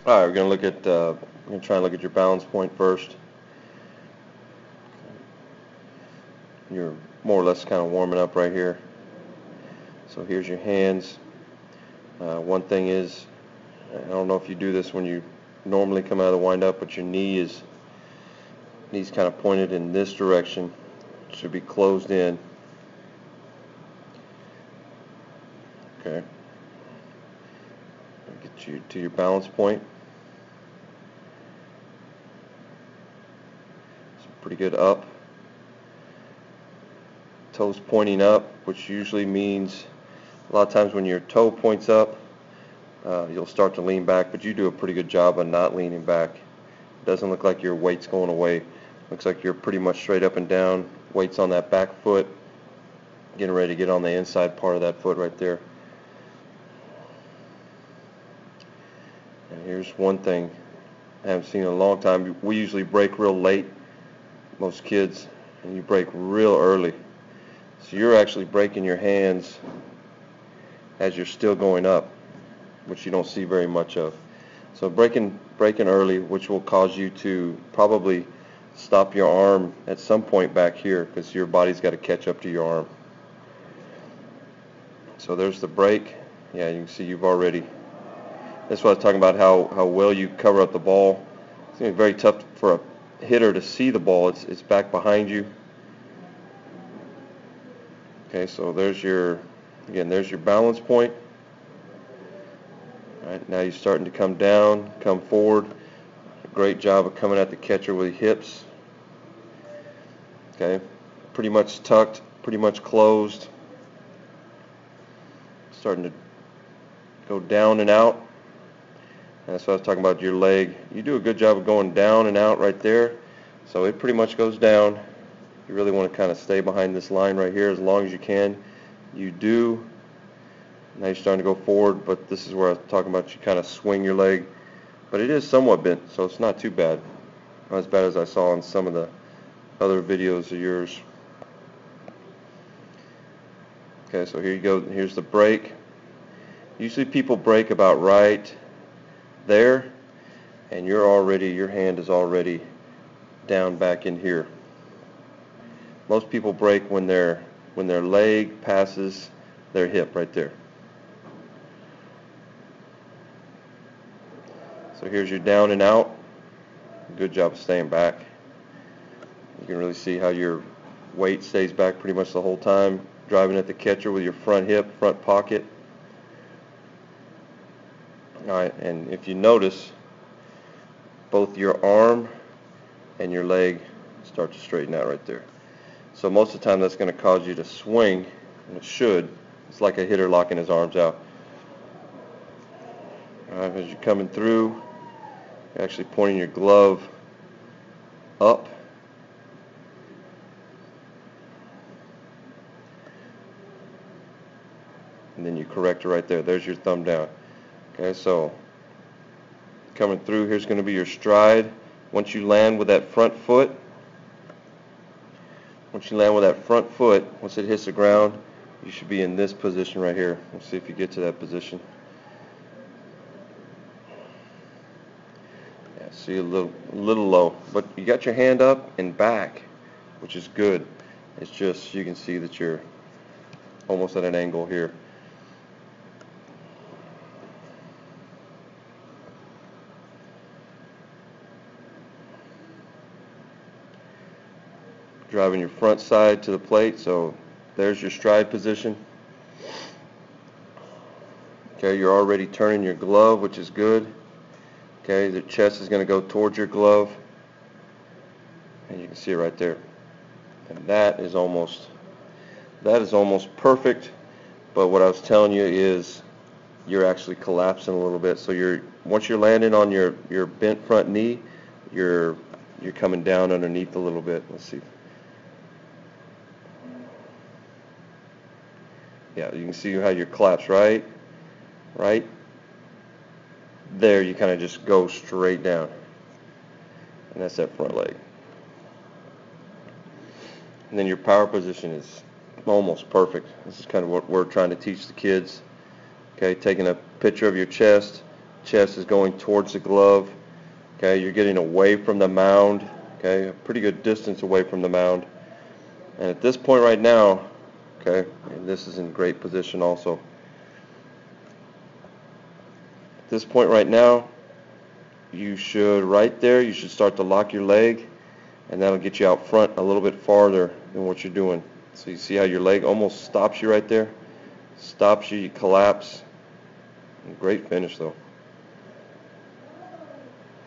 All right, we're going to look at, we're going to try and look at your balance point first. You're more or less kind of warming up right here. So here's your hands. One thing is, I don't know if you do this when you normally come out of the wind-up, but your knee's kind of pointed in this direction. It should be closed in. Okay. Get you to your balance point. It's pretty good up. Toes pointing up, which usually means a lot of times when your toe points up, you'll start to lean back, but you do a pretty good job of not leaning back. It doesn't look like your weight's going away. Looks like you're pretty much straight up and down. Weight's on that back foot, getting ready to get on the inside part of that foot right there. And here's one thing I haven't seen in a long time. We usually break real late, most kids, and you break real early. So you're actually breaking your hands as you're still going up, which you don't see very much of. So breaking early, which will cause you to probably stop your arm at some point back here, because your body's got to catch up to your arm. So there's the break. Yeah, you can see you've already. That's what I was talking about, how well you cover up the ball. It's going to be very tough for a hitter to see the ball. It's back behind you. Okay, so there's your balance point. All right, now you're starting to come down, come forward. Great job of coming at the catcher with your hips. Okay, pretty much tucked, pretty much closed. Starting to go down and out. And that's what I was talking about, your leg. You do a good job of going down and out right there. So it pretty much goes down. You really want to kind of stay behind this line right here as long as you can. You do. Now you're starting to go forward, but this is where I was talking about you kind of swing your leg. But it is somewhat bent, so it's not too bad. Not as bad as I saw in some of the other videos of yours. Okay, so here you go. Here's the break. Usually people break about right there, and your hand is already down back in here. Most people break when their leg passes their hip right there. So here's your down and out. Good job of staying back. You can really see how your weight stays back pretty much the whole time, driving at the catcher with your front hip, front pocket. All right, and if you notice, both your arm and your leg start to straighten out right there. So most of the time that's going to cause you to swing, and it should. It's like a hitter locking his arms out. All right, as you're coming through, you're actually pointing your glove up. And then you correct it right there. There's your thumb down. Okay, so coming through, here's going to be your stride. Once you land with that front foot, once it hits the ground, you should be in this position right here. Let's see if you get to that position. Yeah, see, a little low, but you got your hand up and back, which is good. It's just you can see that you're almost at an angle here. Driving your front side to the plate, so there's your stride position. Okay, you're already turning your glove, which is good. Okay, the chest is going to go towards your glove, and you can see it right there. And that is almost perfect. But what I was telling you is you're actually collapsing a little bit. So once you're landing on your bent front knee, you're coming down underneath a little bit. Let's see. Yeah, you can see how you collapse right there. You kind of just go straight down, and that's that front leg. And then your power position is almost perfect. This is kind of what we're trying to teach the kids. Okay, taking a picture of your chest, chest is going towards the glove. Okay, you're getting away from the mound. Okay, a pretty good distance away from the mound. And at this point right now, okay, and this is in great position also. At this point right now, you should, right there, you should start to lock your leg, and that'll get you out front a little bit farther than what you're doing. So you see how your leg almost stops you right there? Stops you, you collapse. Great finish though.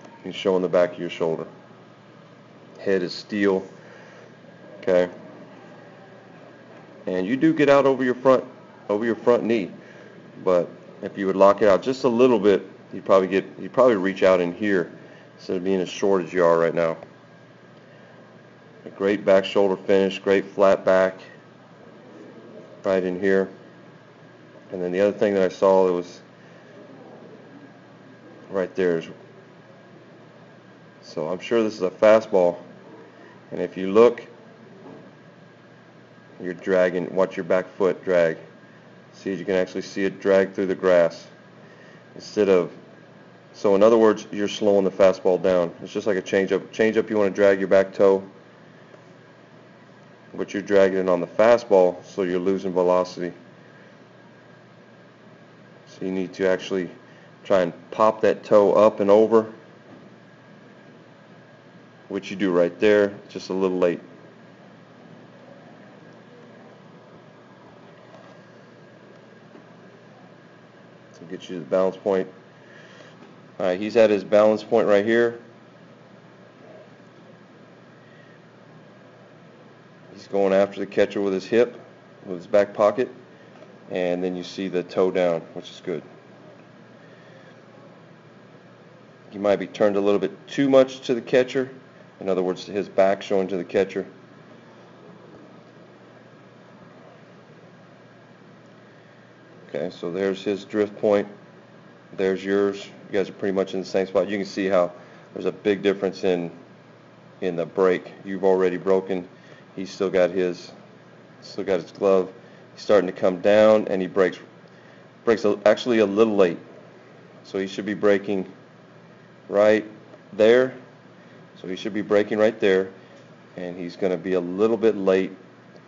You can show on the back of your shoulder. Head is steel. Okay. And you do get out over your front knee. But if you would lock it out just a little bit, you'd probably reach out in here instead of being as short as you are right now. A great back shoulder finish, great flat back right in here. And then the other thing that I saw that was right there is, so I'm sure this is a fastball, and if you look, you're dragging, watch your back foot drag. See, you can actually see it drag through the grass instead of, so in other words, you're slowing the fastball down. It's just like a changeup. Changeup, you want to drag your back toe, but you're dragging it on the fastball, so you're losing velocity. So you need to actually try and pop that toe up and over, which you do right there, just a little late. So get you to the balance point. All right, he's at his balance point right here. He's going after the catcher with his hip, with his back pocket, and then you see the toe down, which is good. He might be turned a little bit too much to the catcher. In other words, his back showing to the catcher. Okay, so there's his drift point. There's yours. You guys are pretty much in the same spot. You can see how there's a big difference in the break. You've already broken. He's still got his glove. He's starting to come down, and he breaks actually a little late. So he should be breaking right there. So he should be breaking right there, and he's going to be a little bit late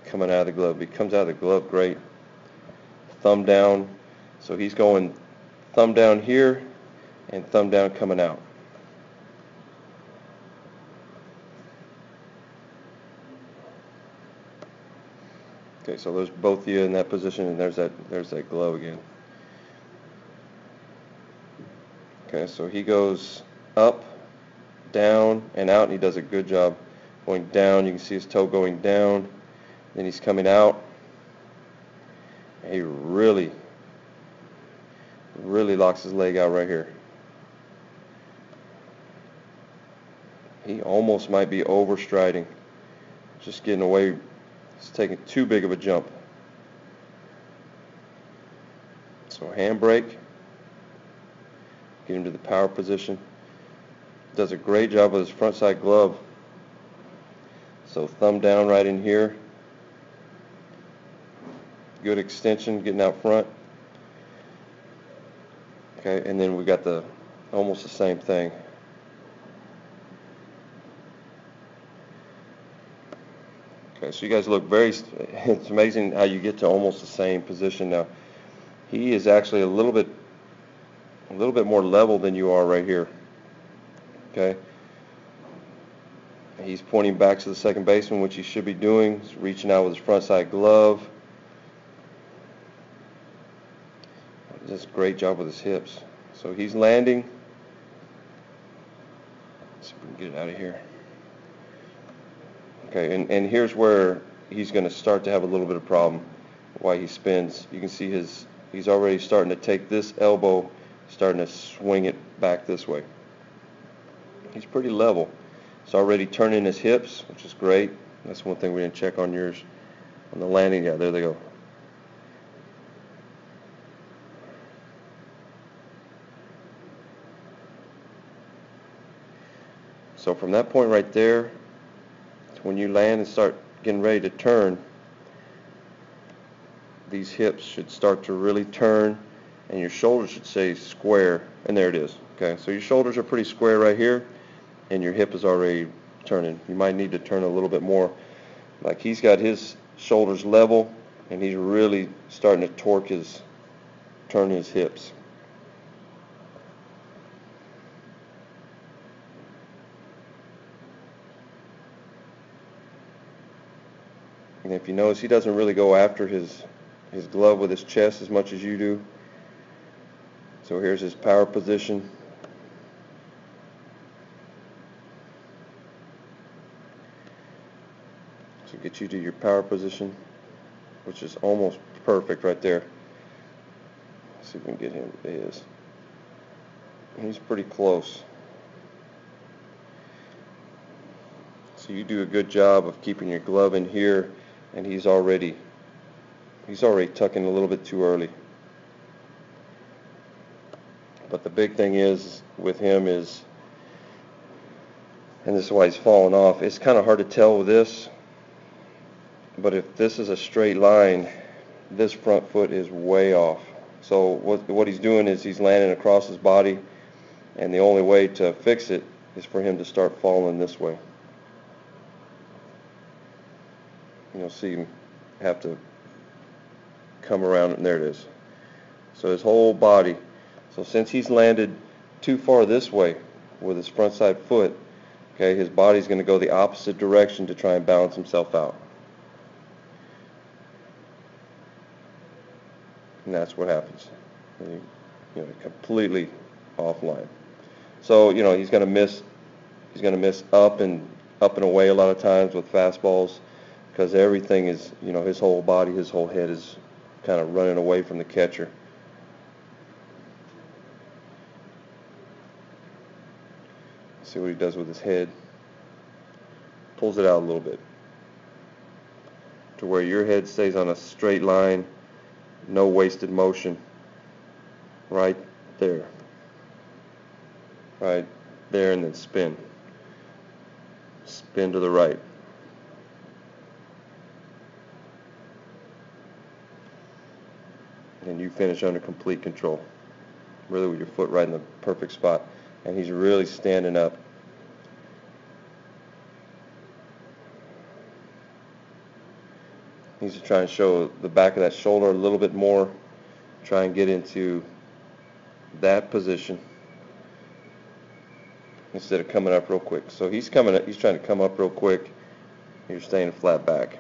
coming out of the glove. He comes out of the glove great. Thumb down. So he's going thumb down here and thumb down coming out. Okay, so there's both of you in that position, and there's that glove again. Okay, so he goes up, down, and out, and he does a good job going down. You can see his toe going down. Then he's coming out. And he really locks his leg out right here. He almost might be overstriding. Just getting away. He's taking too big of a jump. So handbrake. Get him to the power position. Does a great job with his front side glove. So thumb down right in here. Good extension getting out front. Okay, and then we got almost the same thing. Okay, so you guys look it's amazing how you get to almost the same position now. He is actually a little bit more level than you are right here. Okay. He's pointing back to the second baseman, which he should be doing. He's reaching out with his front side glove. Does a great job with his hips. So he's landing. Let's see if we can get it out of here. Okay, and here's where he's going to start to have a little bit of problem. Why he spins. You can see he's already starting to take this elbow, starting to swing it back this way. He's pretty level. He's already turning his hips, which is great. That's one thing we didn't check on yours. On the landing, yeah, there they go. So from that point right there to when you land and start getting ready to turn, these hips should start to really turn, and your shoulders should stay square, and there it is. Okay, so your shoulders are pretty square right here, and your hip is already turning. You might need to turn a little bit more. Like he's got his shoulders level, and he's really starting to turn his hips. And if you notice, he doesn't really go after his glove with his chest as much as you do. So here's his power position. So get you to your power position, which is almost perfect right there. Let's see if we can get him. It is. He's pretty close. So you do a good job of keeping your glove in here, and he's already tucking a little bit too early. But the big thing is with him is, and this is why he's falling off, it's kind of hard to tell with this, but if this is a straight line, this front foot is way off. So what he's doing is he's landing across his body, and the only way to fix it is for him to start falling this way. You'll see him have to come around, and there it is. So his whole body. So since he's landed too far this way with his front side foot, okay, his body's going to go the opposite direction to try and balance himself out. And that's what happens. Completely offline. So, he's going to miss up and away a lot of times with fastballs, because everything is, his whole body, his whole head is kind of running away from the catcher. See what he does with his head. Pulls it out a little bit to where your head stays on a straight line, no wasted motion. Right there. Right there, and then spin. Spin to the right. And you finish under complete control. Really with your foot right in the perfect spot. And he's really standing up. Needs to try and show the back of that shoulder a little bit more. Try and get into that position instead of coming up real quick. So he's trying to come up real quick. You're staying flat back.